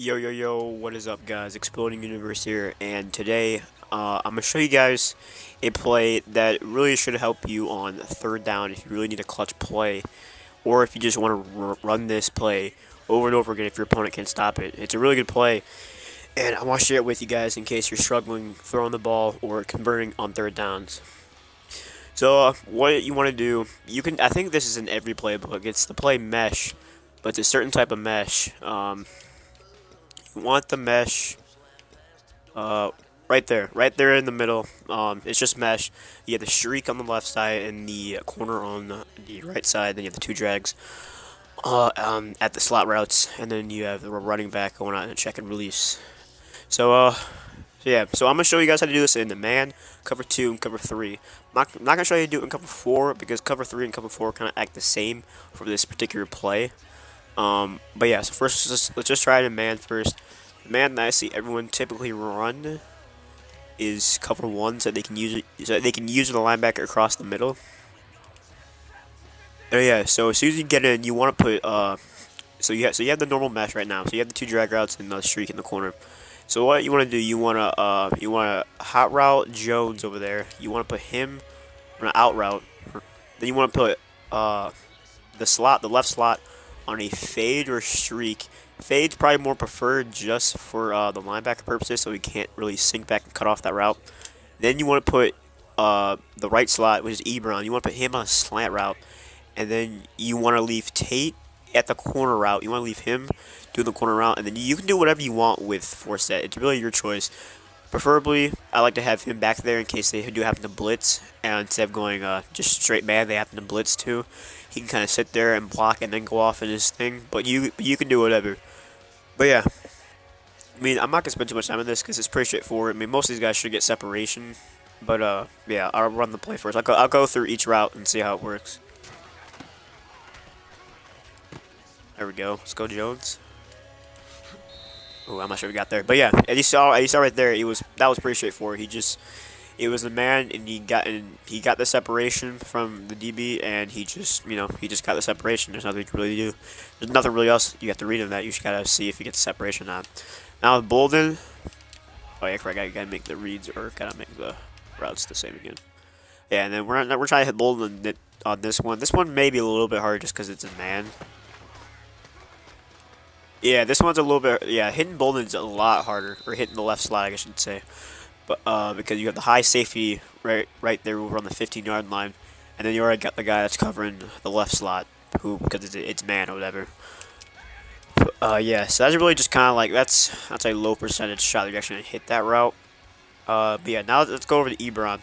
Yo yo yo, what is up guys? Exploding Universe here, and today I'm gonna show you guys a play that really should help you on third down if you really need a clutch play, or if you just want to run this play over and over again if your opponent can't stop it. It's a really good play, and I want to share it with you guys in case you're struggling throwing the ball or converting on third downs. So what you want to do, I think this is in every playbook. It's the play mesh, but it's a certain type of mesh. You want the mesh right there in the middle. It's just mesh. You have the streak on the left side and the corner on the right side. Then you have the two drags at the slot routes, and then you have the running back going out and check and release. So yeah, so I'm gonna show you guys how to do this in the man, cover 2, and cover 3. I'm not gonna show you how to do it in cover 4 because cover 3 and cover 4 kind of act the same for this particular play. But yeah, so first let's just try it in man first. The man that I see everyone typically run is cover 1, so they can use the linebacker across the middle. Yeah, so as soon as you get in, you want to put so you have the normal mesh right now. So you have the two drag routes and the streak in the corner. So what you want to do, you want to hot route Jones over there. You want to put him on an out route. Then you want to put the left slot on a fade or streak. Fade's probably more preferred just for the linebacker purposes, so he can't really sink back and cut off that route. Then you want to put the right slot, which is Ebron. You want to put him on a slant route, and then you want to leave Tate at the corner route. You want to leave him doing the corner route, and then you can do whatever you want with Forsett. It's really your choice. Preferably, I like to have him back there in case they do happen to blitz, and instead of going just straight man, they happen to blitz too. He can kind of sit there and block and then go off in his thing, but you can do whatever. But yeah, I mean, I'm not gonna spend too much time on this because it's pretty straightforward. I mean, most of these guys should get separation, but yeah, I'll run the play first. I'll go through each route and see how it works. There we go. Let's go, Jones. Oh, I'm not sure we got there, but yeah, as you saw right there, that was pretty straightforward. It was the man, and he got the separation from the DB, and he just got the separation. There's nothing you can really do. There's nothing really else you have to read in that. You just gotta see if he gets the separation or not. Now with Bolden, oh yeah, correct. I gotta make the reads or gotta make the routes the same again. Yeah, and then we're trying to hit Bolden on this one. This one may be a little bit harder just because it's a man. Yeah, this one's a little bit. Yeah, hitting Bolden's a lot harder, or hitting the left slide, I should say. But because you have the high safety right there over on the 15-yard line, and then you already got the guy that's covering the left slot, because it's man or whatever. Yeah, so that's really just kind of like that's a low percentage shot that you're actually gonna hit that route. But yeah, now let's go over to Ebron.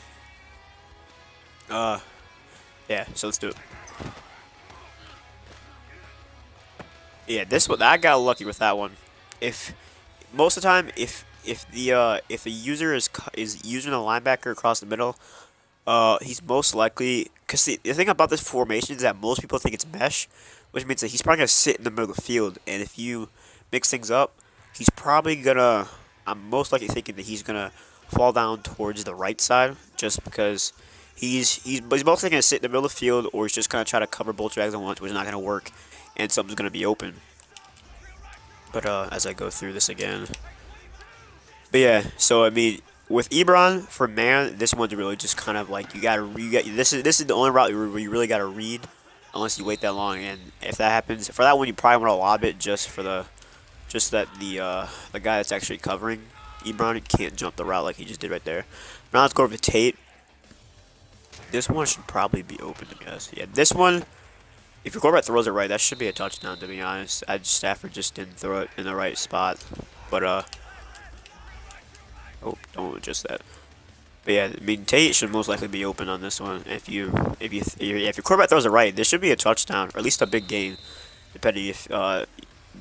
Yeah, so let's do it. Yeah, this one I got lucky with that one. If most of the time, if the user is using a linebacker across the middle, he's most likely, because the thing about this formation is that most people think it's mesh, which means that he's probably gonna sit in the middle of the field, and if you mix things up, he's probably gonna. I'm most likely thinking that he's gonna fall down towards the right side, just because he's mostly gonna sit in the middle of the field, or he's just gonna try to cover both drags at once, which is not gonna work, and something's gonna be open. But as I go through this again. But yeah, so I mean, with Ebron for man, this one's really just kind of like this is the only route where you really gotta read, unless you wait that long. And if that happens, for that one, you probably want to lob it just that the guy that's actually covering Ebron can't jump the route like he just did right there. Now let's go over to Tate. This one should probably be open, I guess. Yeah, this one, if your quarterback throws it right, that should be a touchdown. To be honest, Stafford just didn't throw it in the right spot, but oh, don't adjust that. But yeah, I mean, Tate should most likely be open on this one. If your quarterback throws it right, this should be a touchdown, or at least a big gain, depending if the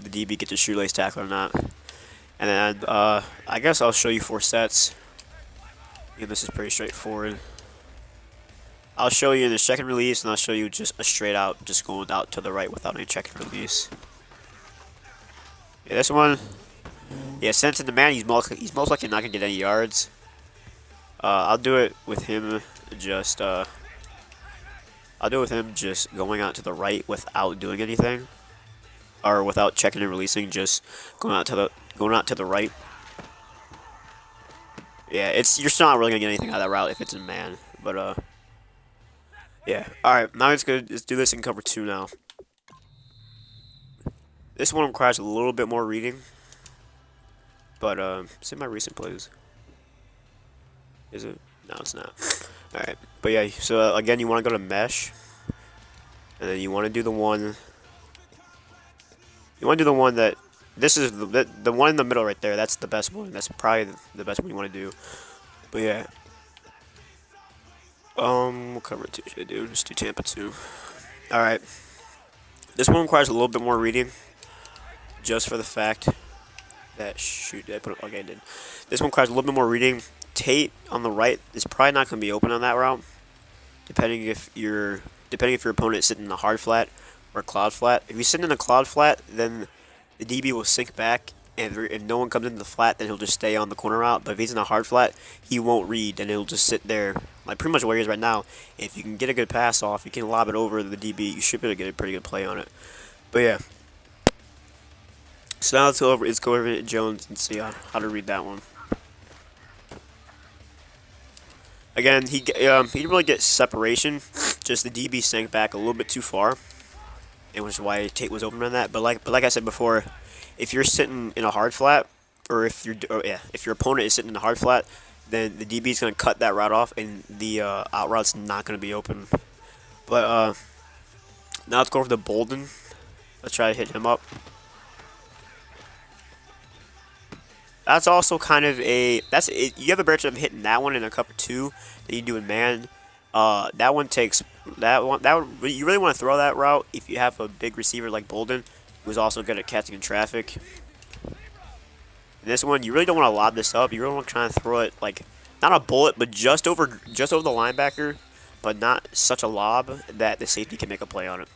DB gets a shoelace tackle or not. And then I guess I'll show you 4 sets. And this is pretty straightforward. I'll show you the check and release, and I'll show you just a straight out, just going out to the right without any check and release. Yeah, this one. Yeah, since in the man, he's most likely not gonna get any yards. I'll do it with him just going out to the right without doing anything, or without checking and releasing, just going out to going out to the right. Yeah, you're still not really gonna get anything out of that route if it's in man. But yeah. All right, now let's do this in cover 2 now. This one requires a little bit more reading, but see my recent plays. Is it? No, it's not. All right, but yeah. So again, you want to go to mesh, and then you want to do the one. You want to do the one that. This is the one in the middle right there. That's the best one. That's probably the best one you want to do. But yeah. What cover 2 should I do? Just do Tampa 2. All right. This one requires a little bit more reading, just for the fact that did I put it? Okay, I did. This one requires a little bit more reading. Tate on the right is probably not going to be open on that route, depending if your opponent is sitting in a hard flat or a cloud flat. If he's sitting in a cloud flat, then the DB will sink back, and if no one comes into the flat, then he'll just stay on the corner route. But if he's in a hard flat, he won't read, and he'll just sit there, like pretty much where he is right now. If you can get a good pass off, you can lob it over the DB, you should be able to get a pretty good play on it. But yeah. So now let's go over to Jones and see how to read that one. Again, he didn't really get separation, just the DB sank back a little bit too far, and which is why Tate was open on that. But like I said before, if you're sitting in a hard flat, or if your opponent is sitting in a hard flat, then the DB is going to cut that route off, and the out route's not going to be open. But now let's go over to Bolden. Let's try to hit him up. That's also kind of you have a better chance of hitting that one in a cover 2 than you do in man. That one you really want to throw that route if you have a big receiver like Bolden, who's also good at catching in traffic. In this one, you really don't want to lob this up. You really want to try and throw it like not a bullet, but just over the linebacker, but not such a lob that the safety can make a play on it.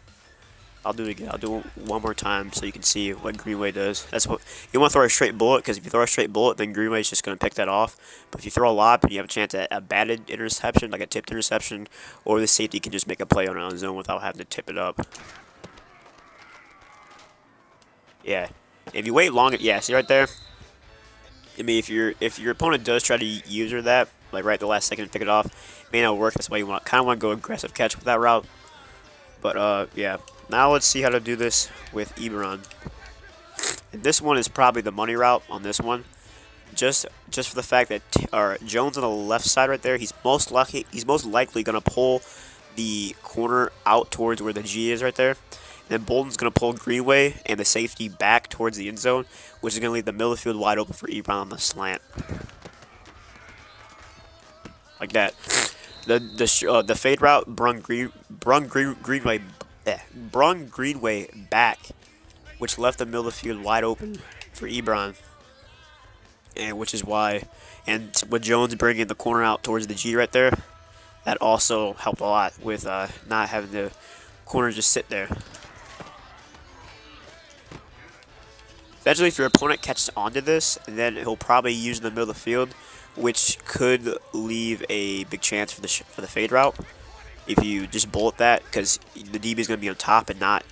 I'll do it again. I'll do it one more time so you can see what Greenway does. That's what you want to throw a straight bullet, because if you throw a straight bullet, then Greenway's just going to pick that off. But if you throw a lob and you have a chance at a batted interception, like a tipped interception, or the safety can just make a play on it on his own without having to tip it up. Yeah, if you wait long, yeah, see right there. I mean, if your opponent does try to user that, like right at the last second to pick it off, it may not work. That's why you kind of want to go aggressive catch with that route. But yeah. Now let's see how to do this with Ebron. And this one is probably the money route on this one, just for the fact that Jones on the left side right there, he's most likely gonna pull the corner out towards where the G is right there. And then Bolden's gonna pull Greenway and the safety back towards the end zone, which is gonna leave the middle of the field wide open for Ebron on the slant, like that. The fade route brung Greenway back, which left the middle of the field wide open for Ebron, and which is why, and with Jones bringing the corner out towards the G right there, that also helped a lot with not having the corner just sit there. Eventually, if your opponent catches onto this, then he'll probably use in the middle of the field, which could leave a big chance for the fade route. If you just bullet that, because the DB is going to be on top and not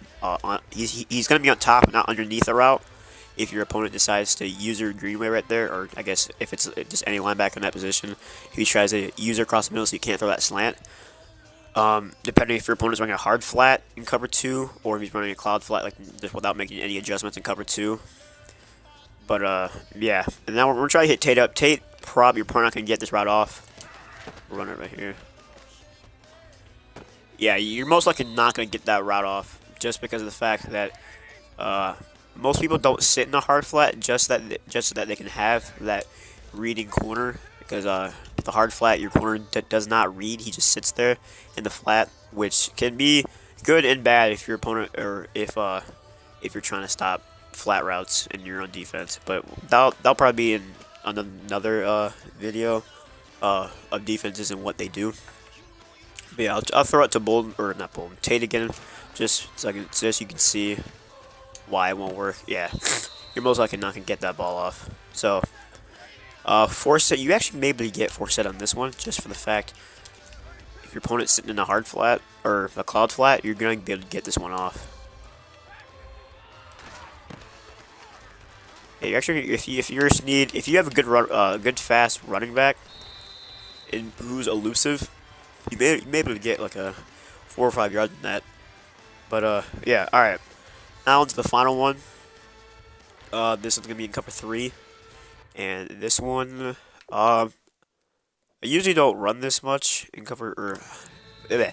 he's going to be on top and not underneath the route. If your opponent decides to user Greenway right there, or I guess if it's just any linebacker in that position, if he tries to user across the middle so you can't throw that slant. Depending if your opponent's running a hard flat in cover 2, or if he's running a cloud flat, like just without making any adjustments in cover 2. But yeah, and now we're going to try to hit Tate up. Tate, probably you're probably not going to get this route off. We'll run it right here. Yeah, you're most likely not going to get that route off, just because of the fact that most people don't sit in a hard flat just so that they can have that reading corner. Because the hard flat, your corner does not read; he just sits there in the flat, which can be good and bad if your opponent or if you're trying to stop flat routes in your own defense. But that'll probably be in another video of defenses and what they do. But yeah, I'll throw it to Bolden, or not Bolden, Tate again, just so you can see why it won't work. Yeah, you're most likely not gonna get that ball off. So, force set, you actually may be able to get force set on this one, just for the fact if your opponent's sitting in a hard flat or a cloud flat, you're gonna be able to get this one off. Yeah, you actually, if you just need, if you have a good fast running back, and who's elusive, you may be able to get like a 4 or 5 yards in that. But yeah, all right. Now on to the final one. This one's gonna be in cover three, and this one, I usually don't run this much in cover. Or eh,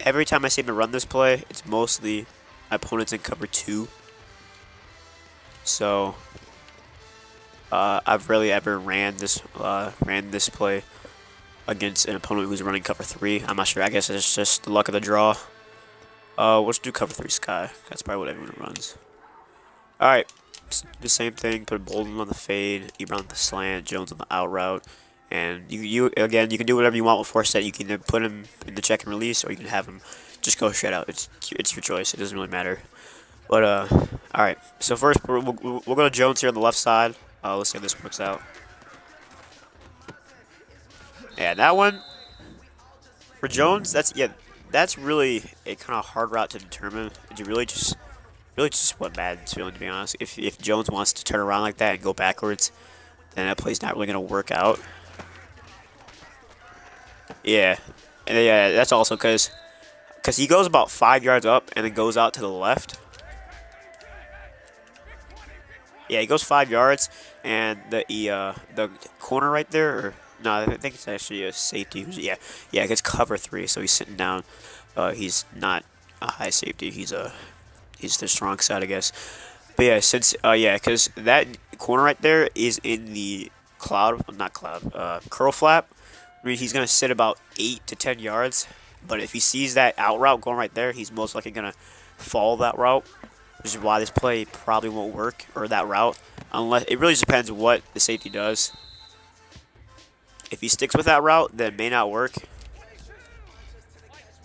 every time I seem to run this play, it's mostly my opponents in cover two. So I've rarely ever ran this play against an opponent who's running cover three. I'm not sure. I guess it's just the luck of the draw. Let's do cover three sky. That's probably what everyone runs. All right, the same thing. Put Bolden on the fade, Ebron on the slant, Jones on the out route, and you again. You can do whatever you want with force set. You can either put him in the check and release, or you can have him just go straight out. It's your choice. It doesn't really matter. But all right. So first we'll go to Jones here on the left side. Let's see how this works out. Yeah, that one for Jones. That's really a kind of hard route to determine. You really just what Madden's feeling, to be honest. If Jones wants to turn around like that and go backwards, then that play's not really gonna work out. Yeah, and yeah, that's also because he goes about 5 yards up and then goes out to the left. Yeah, he goes 5 yards, and the corner right there, or no, I think it's actually a safety. Yeah, it gets cover three, so he's sitting down. He's not a high safety. He's the strong side, I guess. But yeah, yeah, because that corner right there is in the curl flap. I mean, he's gonna sit about 8 to 10 yards. But if he sees that out route going right there, he's most likely gonna follow that route, which is why this play probably won't work, or that route, unless it really just depends what the safety does. If he sticks with that route, then it may not work.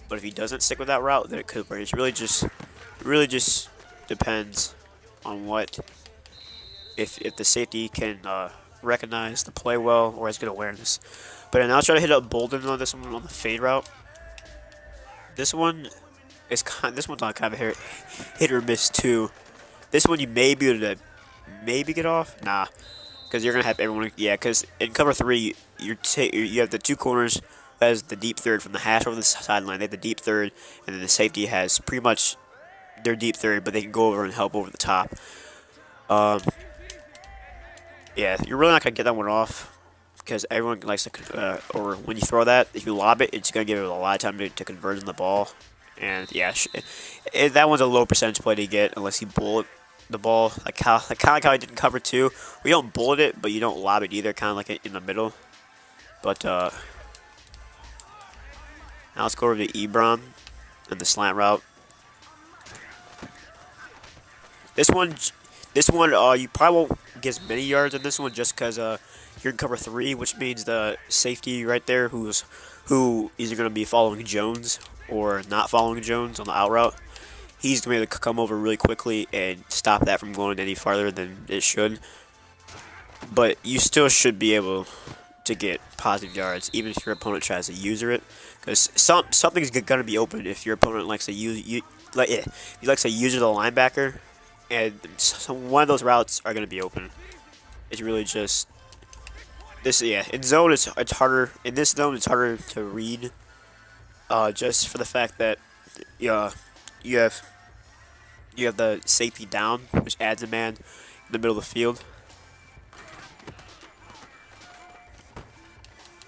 But if he doesn't stick with that route, then it could work. It really just depends on what if the safety can recognize the play well or has good awareness. But now I'll try to hit up Bolden on this one on the fade route. This one this one's on kind of a hit or miss too. This one you may be able to get off. Nah, because you're gonna have everyone. Yeah, because in cover three you have the two corners as the deep third from the hash over the sideline. They have the deep third, and then the safety has pretty much their deep third, but they can go over and help over the top. Yeah, you're really not gonna get that one off because everyone likes to, or when you throw that, if you lob it, it's gonna give it a lot of time to convert on the ball. And yeah, that one's a low percentage play to get unless you bullet the ball, kind of like how I did in cover two. We don't bullet it, but you don't lob it either, kind of like in the middle. But now let's go over to Ebron and the slant route. This one, you probably won't get as many yards in this one just because you're in cover three, which means the safety right there, who is either going to be following Jones or not following Jones on the out route. He's going to be able to come over really quickly and stop that from going any farther than it should. But you still should be able to get positive yards, even if your opponent tries to user it, because something's going to be open if your opponent likes to he likes to user the linebacker, and one of those routes are going to be open. It's really just this. Yeah, in zone it's harder. In this zone it's harder to read, just for the fact that you have the safety down, which adds a man in the middle of the field.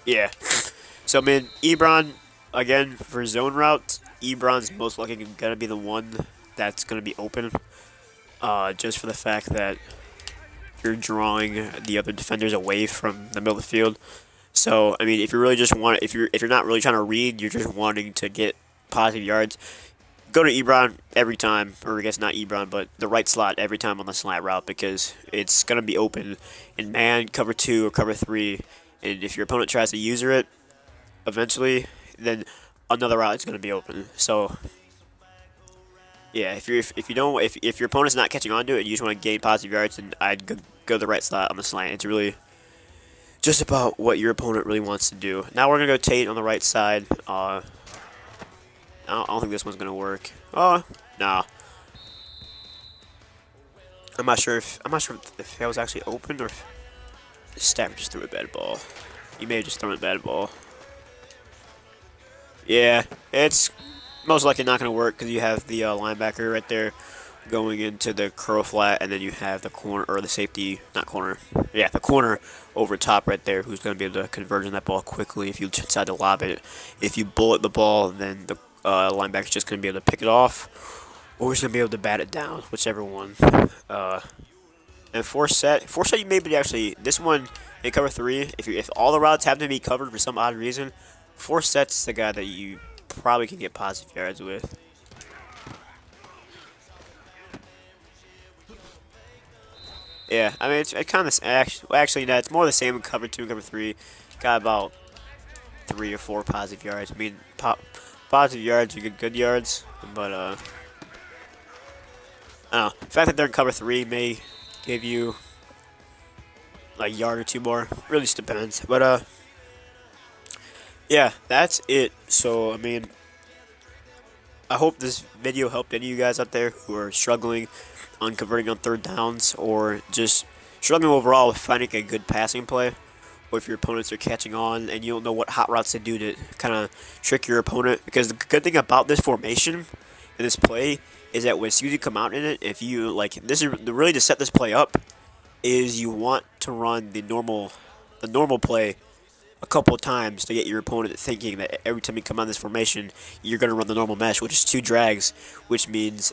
Yeah. So I mean, Ebron again for zone routes. Ebron's most likely gonna be the one that's gonna be open, just for the fact that you're drawing the other defenders away from the middle of the field. So I mean, if you really just want, if you're not really trying to read, you're just wanting to get positive yards, go to Ebron every time, or I guess not Ebron, but the right slot every time on the slant route, because it's gonna be open in man, cover two, or cover three. And if your opponent tries to user it, eventually, then another route is going to be open. So, yeah, if your opponent's not catching on to it, and you just want to gain positive yards, then I'd go to the right slot on the slant. It's really just about what your opponent really wants to do. Now we're going to go Tate on the right side. I don't think this one's going to work. Oh, no. I'm not sure if that was actually open or if Stafford just threw a bad ball. He may have just thrown a bad ball. Yeah, it's most likely not going to work because you have the linebacker right there going into the curl flat, and then you have the corner or the safety, not corner. Yeah, the corner over top right there, who's going to be able to convert on that ball quickly if you decide to lob it. If you bullet the ball, then the linebacker's just going to be able to pick it off, or he's going to be able to bat it down, whichever one. Uh, and four set, you may be actually this one in cover three. If all the routes have to be covered for some odd reason, four sets the guy that you probably can get positive yards with. Yeah, I mean, it's kind of actually, no, it's more the same in cover two and cover three. Got about 3 or 4 positive yards. I mean, positive yards, you get good yards, but I don't know. The fact that they're in cover three may give you like a yard or two more. Really just depends. But yeah, that's it. So I mean, I hope this video helped any of you guys out there who are struggling on converting on third downs or just struggling overall with finding a good passing play. Or if your opponents are catching on and you don't know what hot routes to do to kind of trick your opponent. Because the good thing about this formation and this play is that when as soon as you come out in it, if you like, this is really to set this play up, is you want to run the normal play a couple of times to get your opponent thinking that every time you come on this formation, you're going to run the normal mesh, which is 2 drags, which means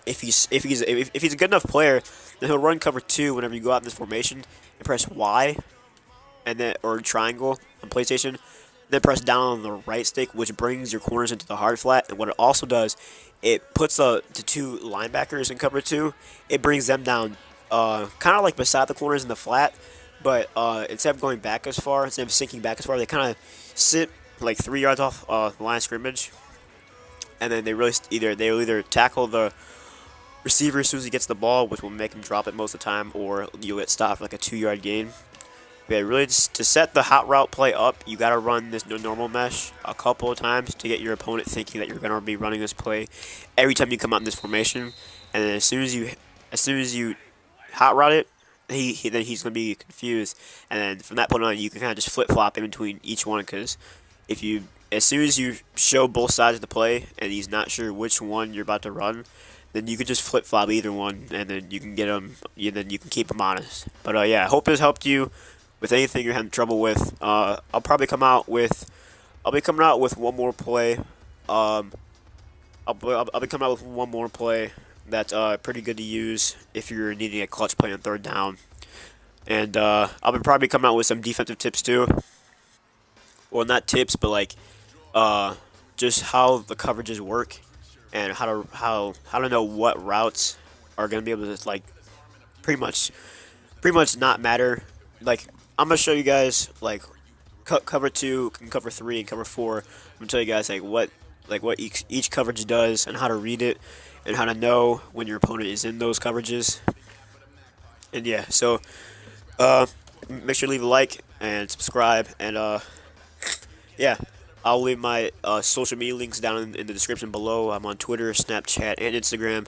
if he's a good enough player, then he'll run cover 2 whenever you go out in this formation and press Y and then or triangle on PlayStation. Then press down on the right stick, which brings your corners into the hard flat. And what it also does, it puts the 2 linebackers in cover 2. It brings them down, kind of like beside the corners in the flat. But instead of going back as far, instead of sinking back as far, they kind of sit like 3 yards off the line of scrimmage, and then they'll either tackle the receiver as soon as he gets the ball, which will make him drop it most of the time, or you'll get stopped for like a 2-yard gain. Yeah, really, just to set the hot route play up, you got to run this normal mesh a couple of times to get your opponent thinking that you're going to be running this play every time you come out in this formation. And then as soon as you hot route it, then he's going to be confused. And then from that point on, you can kind of just flip flop in between each one, because as soon as you show both sides of the play and he's not sure which one you're about to run, then you can just flip flop either one, and then you can get him. Then you can keep him honest. But yeah, I hope this helped you with anything you're having trouble with. I'll be coming out with one more play. I'll be coming out with one more play that's pretty good to use if you're needing a clutch play on third down. And I'll be probably coming out with some defensive tips too. Well, not tips, but like just how the coverages work and how to know what routes are gonna be able to like pretty much not matter. Like I'm gonna show you guys like cover 2 and cover 3 and cover 4. I'm gonna tell you guys like what each coverage does and how to read it and how to know when your opponent is in those coverages. And yeah, so make sure to leave a like and subscribe, and yeah, I'll leave my social media links down in the description below. I'm on Twitter, Snapchat, and Instagram.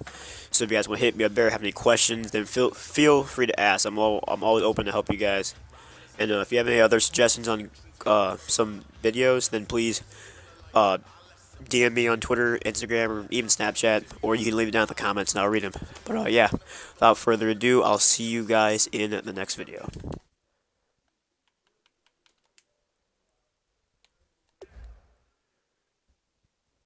So if you guys want to hit me up there, have any questions, then feel free to ask. I'm always open to help you guys. And if you have any other suggestions on some videos, then please DM me on Twitter, Instagram, or even Snapchat, or you can leave it down in the comments and I'll read them. But yeah, without further ado, I'll see you guys in the next video.